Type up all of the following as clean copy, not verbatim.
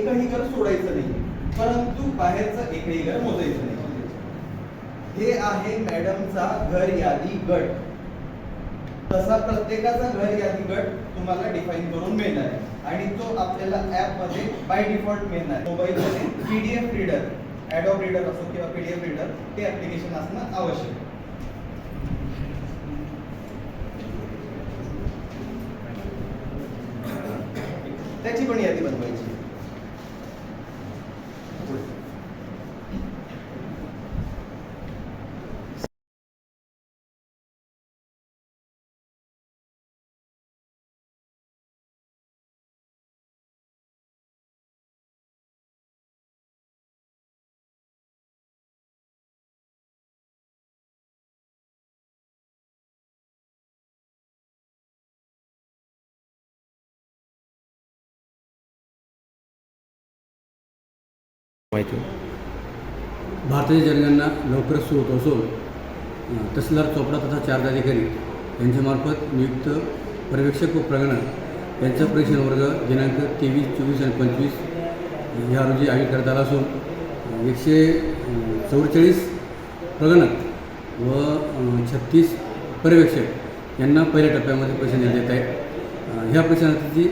एकही घर सोडायचं नाही, परंतु बाहेरचं एकही घर मोजायचं नाही. हे आहे मॅडमचा घर यादी गट. तसा प्रत्येकाचा घर यादी गट तुम्हाला डिफाईन करून मिळणार आहे आणि तो आपल्याला ऍप मध्ये बाय डिफॉल्ट मिळणार. मोबाईलमध्ये पीडीएफ रीडर, ॲडोब रीडर असो किंवा पीडीएफ रीडर ते ऍप्लिकेशन असणं आवश्यक आहे. त्याची पण यादी बनवायची. माहिती भारतीय जनगणना लवकरच सुरू होत असून तहसीलदार चोपडा तथा चार्ज अधिकारी यांच्यामार्फत नियुक्त पर्यवेक्षक व प्रगणक यांचा परीक्षण वर्ग दिनांक 23, 24 आणि 25 या रोजी आयोजित करण्यात आला असून 144 प्रगणक व 36 पर्यवेक्षक यांना पहिल्या टप्प्यामध्ये परीक्षण देण्यात येत आहे. ह्या परीक्षणाची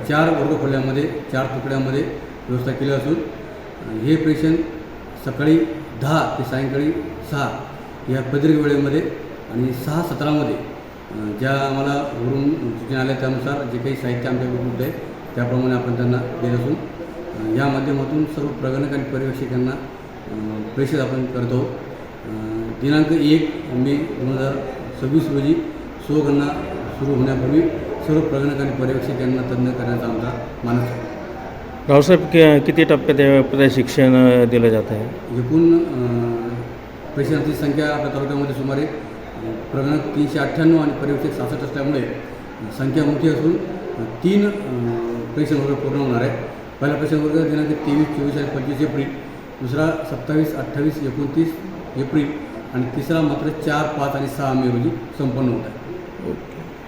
4 वर्गखोल्यामध्ये 4 तुकड्यामध्ये व्यवस्था केली असून हे परीक्षण सकाळी 10 ते सायंकाळी 6 या प्रदीर्घ वेळेमध्ये आणि 6:17मध्ये ज्या आम्हाला वरून सूचना आल्या त्यानुसार जे काही साहित्य आमच्या उपलब्ध आहे त्याप्रमाणे आपण त्यांना देत असून या माध्यमातून सर्व प्रगणक आणि पर्यवेक्षकांना प्रेषित आपण करतो. दिनांक 1 मे 2026 रोजी स्वगणना सुरू होण्यापूर्वी सर्व प्रगणक आणि पर्यवेक्षक यांना तज्ञ करण्याचा आमचा मानस आहे. रावसाहेब किती टप्प्यात प्रशिक्षण दिलं जात आहे? एकूण प्रशिक्षणाची संख्या आपल्या तालुक्यामध्ये सुमारे प्रगणक 398 आणि पर्यवेक्षक 66 असल्यामुळे संख्या मोठी असून 3 प्रशिक्षण वर्ग पूर्ण होणार आहे. पहिला प्रशिक्षण वर्ग दिनांक 23, 24 आणि 25 एप्रिल, दुसरा 27, 28, 29 एप्रिल आणि तिसरा मात्र 4, 5 आणि 6 मे रोजी संपन्न होत आहे.